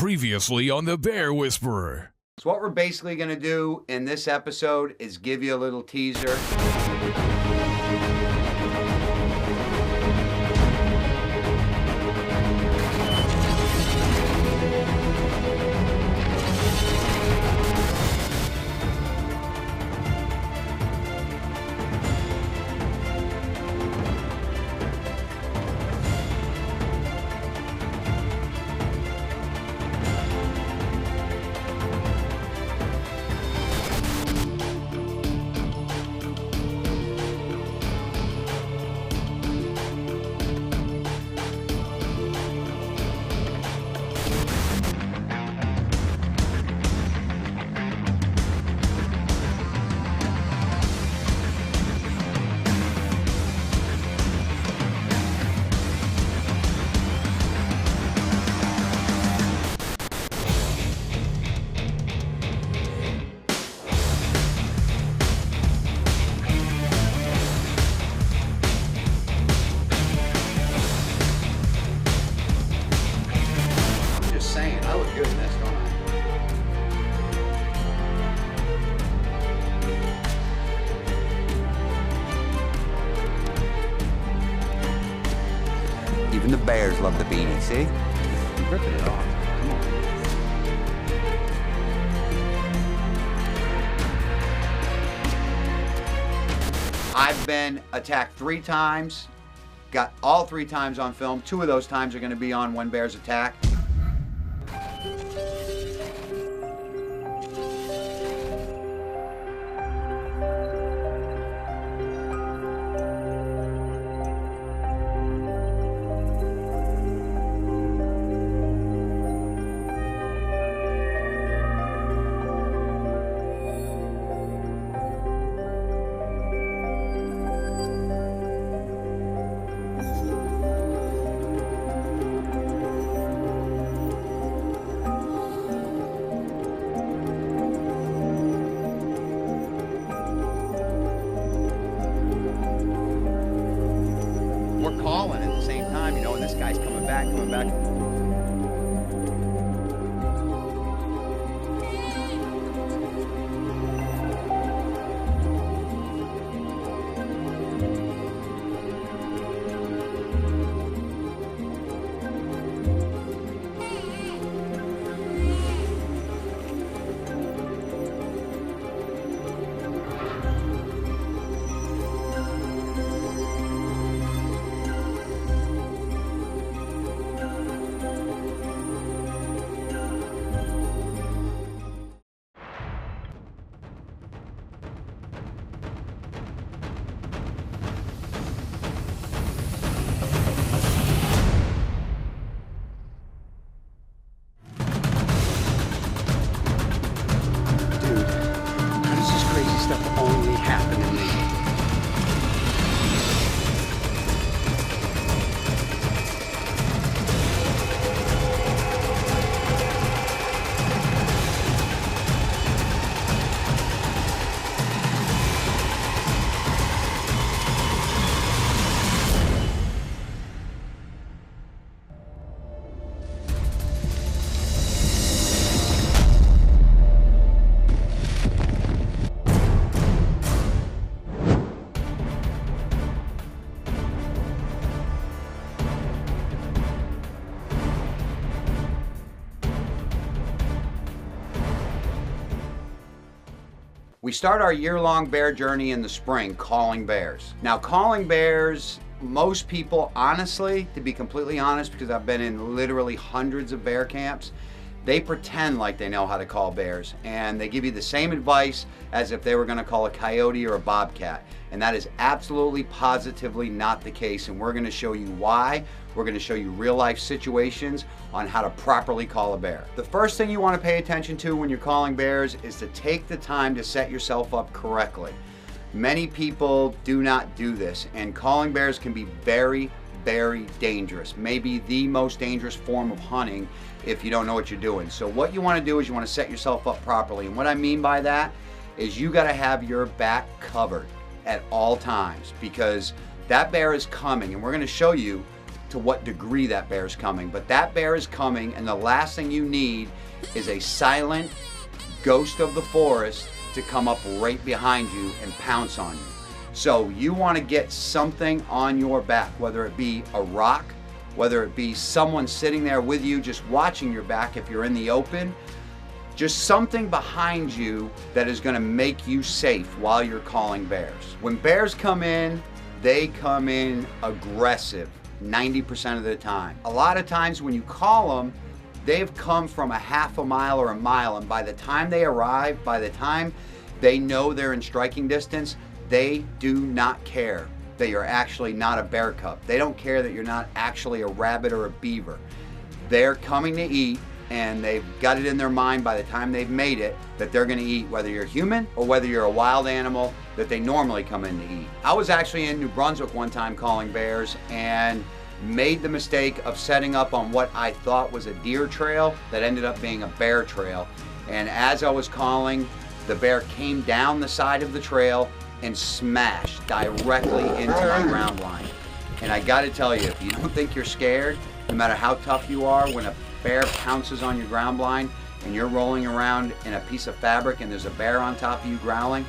Previously on the Bear Whisperer. So what we're basically going to do in this episode is give you a little teaser. I look good in this, don't I? Even the bears love the beanie, see? I'm ripping it off. Come on. I've been attacked 3 times, got all 3 times on film. 2 of those times are going to be on when bears attack. We're calling at the same time, you know, and this guy's coming back. Stuff only happen in Maine. We start our year-long bear journey in the spring calling bears. Now, calling bears, most people, honestly, to be completely honest, because I've been in literally hundreds of bear camps, they pretend like they know how to call bears, and they give you the same advice as if they were going to call a coyote or a bobcat. And that is absolutely, positively not the case, and we're going to show you why. We're going to show you real-life situations on how to properly call a bear. The first thing you want to pay attention to when you're calling bears is to take the time to set yourself up correctly. Many people do not do this, and calling bears can be very, very dangerous. Maybe the most dangerous form of hunting if you don't know what you're doing. So what you want to do is you want to set yourself up properly. And what I mean by that is you got to have your back covered at all times, because that bear is coming, and we're going to show you to what degree that bear is coming, but that bear is coming, and the last thing you need is a silent ghost of the forest to come up right behind you and pounce on you. So you want to get something on your back, whether it be a rock, whether it be someone sitting there with you just watching your back if you're in the open, just something behind you that is going to make you safe while you're calling bears. When bears come in, they come in aggressive 90% of the time. A lot of times when you call them, they've come from a half a mile or a mile, and by the time they arrive, by the time they know they're in striking distance, they do not care that you're actually not a bear cub. They don't care that you're not actually a rabbit or a beaver. They're coming to eat, and they've got it in their mind by the time they've made it that they're gonna eat, whether you're human or whether you're a wild animal that they normally come in to eat. I was actually in New Brunswick one time calling bears and made the mistake of setting up on what I thought was a deer trail that ended up being a bear trail. And as I was calling, the bear came down the side of the trail and smashed directly into my ground line. And I gotta tell you, if you don't think you're scared, no matter how tough you are, when a bear pounces on your ground line and you're rolling around in a piece of fabric and there's a bear on top of you growling,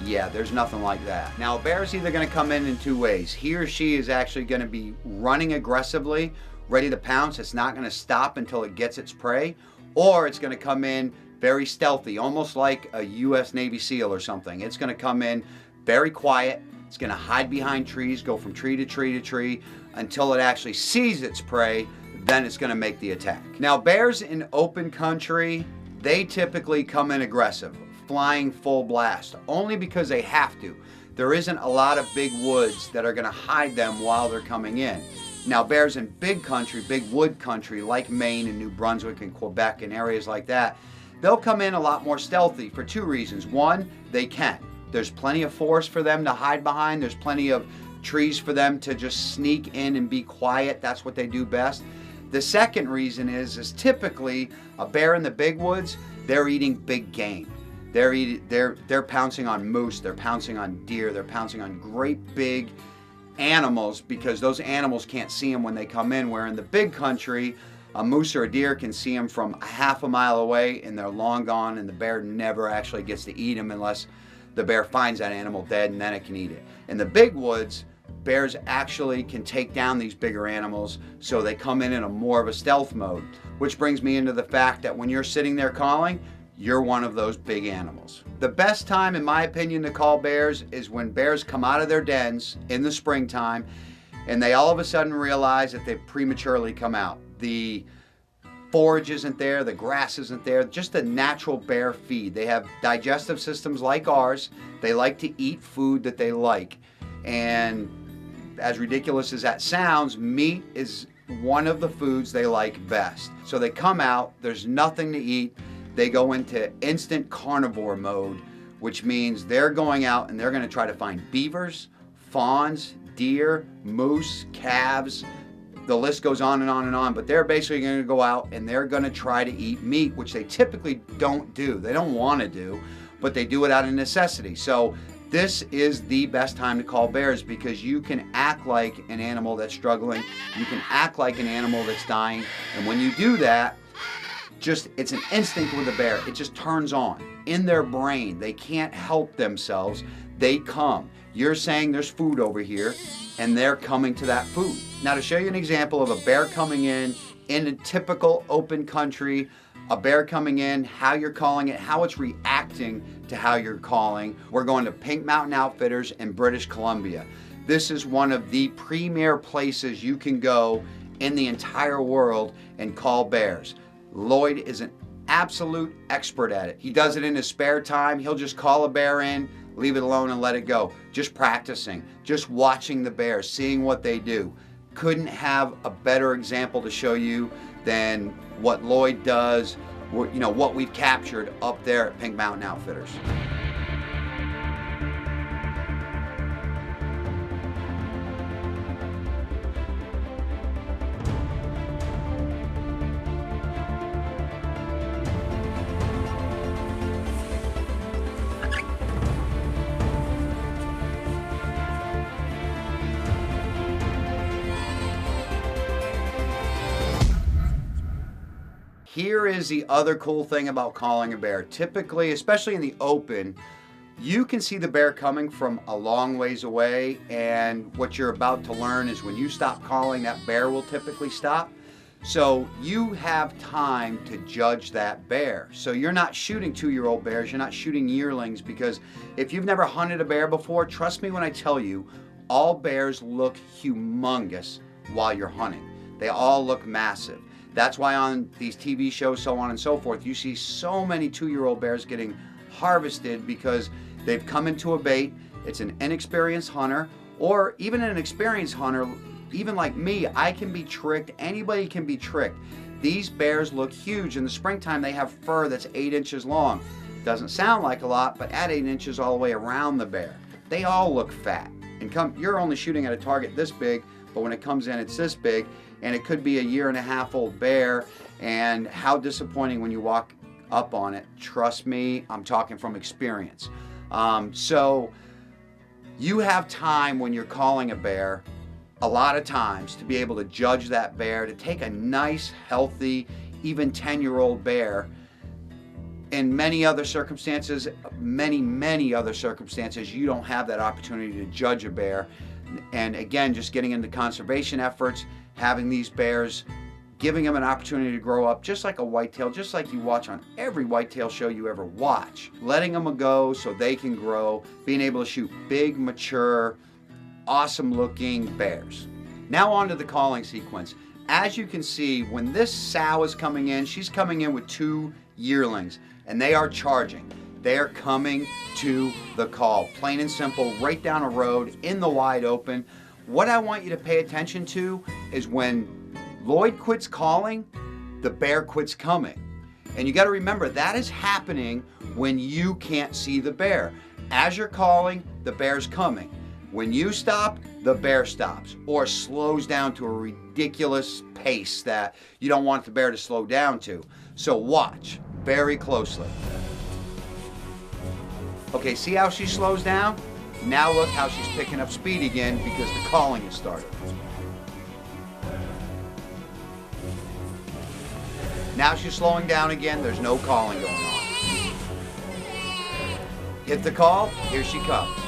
yeah, there's nothing like that. Now, a bear's either gonna come in two ways. He or she is actually gonna be running aggressively, ready to pounce. It's not gonna stop until it gets its prey, or it's gonna come in very stealthy, almost like a US Navy SEAL or something. It's gonna come in very quiet. It's gonna hide behind trees, go from tree to tree to tree until it actually sees its prey, then it's gonna make the attack. Now, bears in open country, they typically come in aggressive, flying full blast, only because they have to. There isn't a lot of big woods that are gonna hide them while they're coming in. Now, bears in big country, big wood country, like Maine and New Brunswick and Quebec and areas like that, they'll come in a lot more stealthy for two reasons. One, they can. There's plenty of forest for them to hide behind. There's plenty of trees for them to just sneak in and be quiet. That's what they do best. The second reason is typically a bear in the big woods, they're eating big game. They're pouncing on moose, they're pouncing on deer, they're pouncing on great big animals because those animals can't see them when they come in, where in the big country, a moose or a deer can see them from a half a mile away and they're long gone, and the bear never actually gets to eat them unless the bear finds that animal dead and then it can eat it. In the big woods, bears actually can take down these bigger animals, so they come in a more of a stealth mode, which brings me into the fact that when you're sitting there calling, you're one of those big animals. The best time, in my opinion, to call bears is when bears come out of their dens in the springtime and they all of a sudden realize that they've prematurely come out. The forage isn't there, the grass isn't there, just a natural bear feed. They have digestive systems like ours. They like to eat food that they like. And as ridiculous as that sounds, meat is one of the foods they like best. So they come out, there's nothing to eat. They go into instant carnivore mode, which means they're going out and they're going to try to find beavers, fawns, deer, moose, calves. The list goes on and on and on, but they're basically going to go out and they're going to try to eat meat, which they typically don't do. They don't want to do, but they do it out of necessity. So this is the best time to call bears, because you can act like an animal that's struggling. You can act like an animal that's dying. And when you do that, it's an instinct with a bear. It just turns on in their brain. They can't help themselves. They come. You're saying there's food over here, and they're coming to that food. Now, to show you an example of a bear coming in a typical open country, a bear coming in, how you're calling it, how it's reacting to how you're calling, we're going to Pink Mountain Outfitters in British Columbia. This is one of the premier places you can go in the entire world and call bears. Lloyd is an absolute expert at it. He does it in his spare time. He'll just call a bear in, leave it alone and let it go. Just practicing, just watching the bears, seeing what they do. Couldn't have a better example to show you than what Lloyd does, what we've captured up there at Pink Mountain Outfitters. Here is the other cool thing about calling a bear. Typically, especially in the open, you can see the bear coming from a long ways away, and what you're about to learn is when you stop calling, that bear will typically stop. So you have time to judge that bear. So you're not shooting 2-year-old bears, you're not shooting yearlings, because if you've never hunted a bear before, trust me when I tell you, all bears look humongous while you're hunting. They all look massive. That's why on these TV shows, so on and so forth, you see so many 2-year-old bears getting harvested because they've come into a bait, it's an inexperienced hunter, or even an experienced hunter. Even like me, I can be tricked. Anybody can be tricked. These bears look huge. In the springtime, they have fur that's 8 inches long. Doesn't sound like a lot, but at 8 inches all the way around the bear. They all look fat. And you're only shooting at a target this big, but when it comes in, it's this big. And it could be a 1.5-year-old bear. And how disappointing when you walk up on it. Trust me, I'm talking from experience. So you have time when you're calling a bear, a lot of times, to be able to judge that bear, to take a nice, healthy, even 10-year-old bear. In many other circumstances, many other circumstances, you don't have that opportunity to judge a bear. And again, just getting into conservation efforts, having these bears, giving them an opportunity to grow up just like a whitetail, just like you watch on every whitetail show you ever watch. Letting them go so they can grow, being able to shoot big, mature, awesome looking bears. Now on to the calling sequence. As you can see, when this sow is coming in, she's coming in with 2 yearlings, and they are charging. They are coming to the call, plain and simple, right down a road in the wide open. What I want you to pay attention to is when Lloyd quits calling, the bear quits coming. And you got to remember, that is happening when you can't see the bear. As you're calling, the bear's coming. When you stop, the bear stops or slows down to a ridiculous pace that you don't want the bear to slow down to. So watch very closely. Okay, see how she slows down? Now look how she's picking up speed again because the calling has started. Now she's slowing down again, there's no calling going on. Hit the call, here she comes.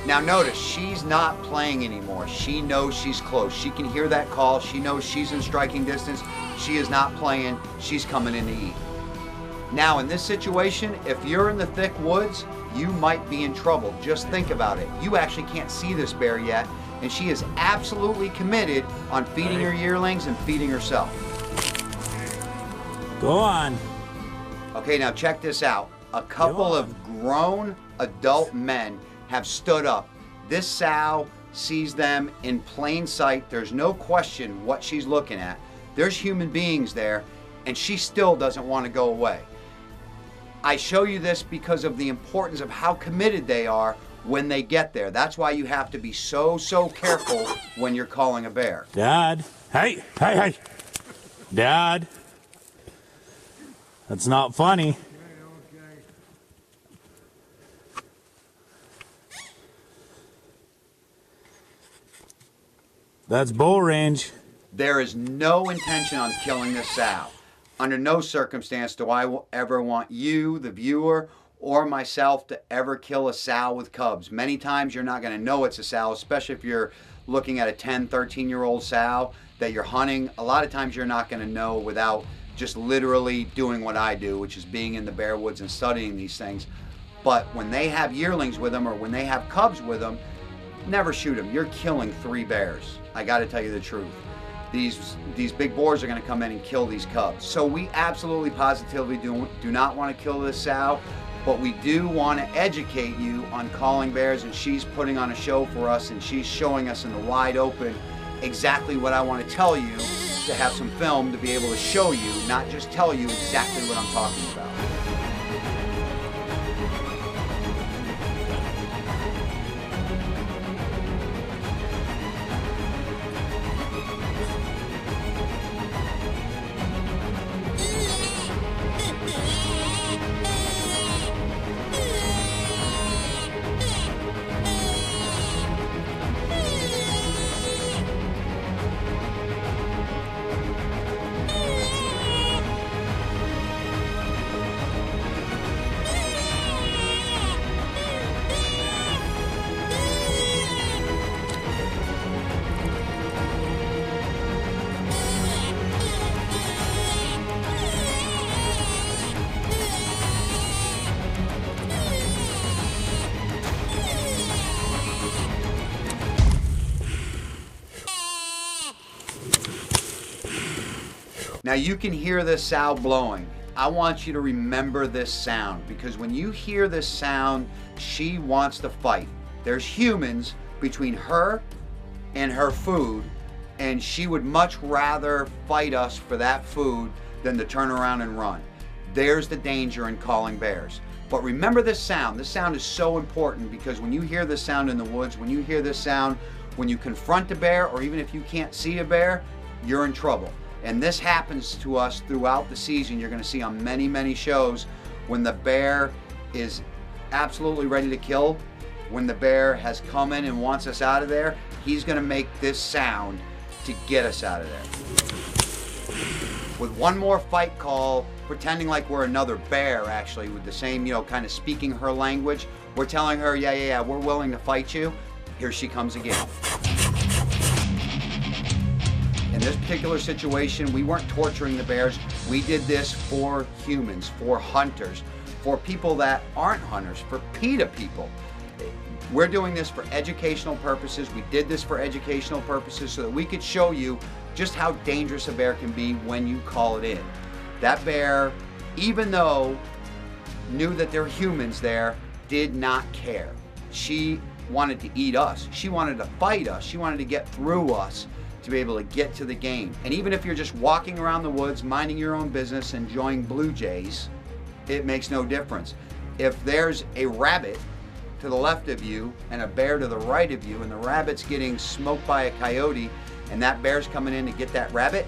Now notice, she's not playing anymore. She knows she's close. She can hear that call. She knows she's in striking distance. She is not playing. She's coming in to eat. Now in this situation, if you're in the thick woods, you might be in trouble. Just think about it. You actually can't see this bear yet, and she is absolutely committed on feeding her yearlings and feeding herself. Go on. Okay, now check this out. A couple of grown adult men have stood up. This sow sees them in plain sight. There's no question what she's looking at. There's human beings there, and she still doesn't want to go away. I show you this because of the importance of how committed they are when they get there. That's why you have to be so careful when you're calling a bear. Dad. Hey. Dad. That's not funny. That's bull range. There is no intention on killing this sow. Under no circumstance do I ever want you, the viewer, or myself to ever kill a sow with cubs. Many times you're not going to know it's a sow, especially if you're looking at a 10, 13-year-old sow that you're hunting. A lot of times you're not going to know without just literally doing what I do, which is being in the bear woods and studying these things. But when they have yearlings with them or when they have cubs with them, never shoot them. You're killing 3 bears. I got to tell you the truth. These big boars are going to come in and kill these cubs. So we absolutely positively do not want to kill this sow, but we do want to educate you on calling bears, and she's putting on a show for us, and she's showing us in the wide open exactly what I want to tell you, to have some film to be able to show you, not just tell you exactly what I'm talking about. Now you can hear this sow blowing. I want you to remember this sound, because when you hear this sound, she wants to fight. There's humans between her and her food, and she would much rather fight us for that food than to turn around and run. There's the danger in calling bears. But remember this sound. This sound is so important, because when you hear this sound in the woods, when you hear this sound, when you confront a bear, or even if you can't see a bear, you're in trouble. And this happens to us throughout the season. You're going to see on many, many shows when the bear is absolutely ready to kill, when the bear has come in and wants us out of there, he's going to make this sound to get us out of there. With one more fight call, pretending like we're another bear, actually, with the same, kind of speaking her language, we're telling her, yeah, we're willing to fight you. Here she comes again. In this particular situation, we weren't torturing the bears. We did this for humans, for hunters, for people that aren't hunters, for PETA people. We're doing this for educational purposes. We did this for educational purposes so that we could show you just how dangerous a bear can be when you call it in. That bear, even though knew that there were humans there, did not care. She wanted to eat us. She wanted to fight us. She wanted to get through us to be able to get to the game. And even if you're just walking around the woods, minding your own business, enjoying blue jays, it makes no difference. If there's a rabbit to the left of you and a bear to the right of you, and the rabbit's getting smoked by a coyote, and that bear's coming in to get that rabbit,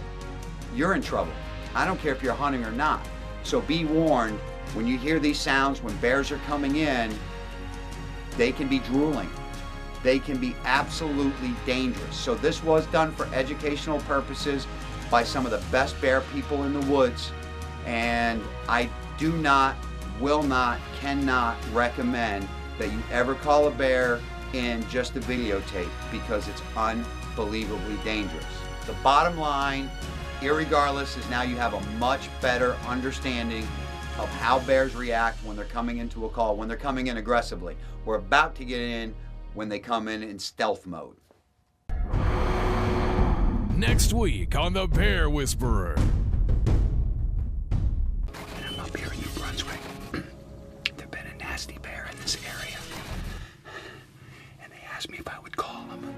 you're in trouble. I don't care if you're hunting or not. So be warned, when you hear these sounds, when bears are coming in, they can be drooling. They can be absolutely dangerous. So this was done for educational purposes by some of the best bear people in the woods. And I do not, will not, cannot recommend that you ever call a bear in just a videotape, because it's unbelievably dangerous. The bottom line, irregardless, is now you have a much better understanding of how bears react when they're coming into a call, when they're coming in aggressively. We're about to get in when they come in stealth mode. Next week on The Bear Whisperer. I'm up here in New Brunswick. There's been a nasty bear in this area. And they asked me if I would call him.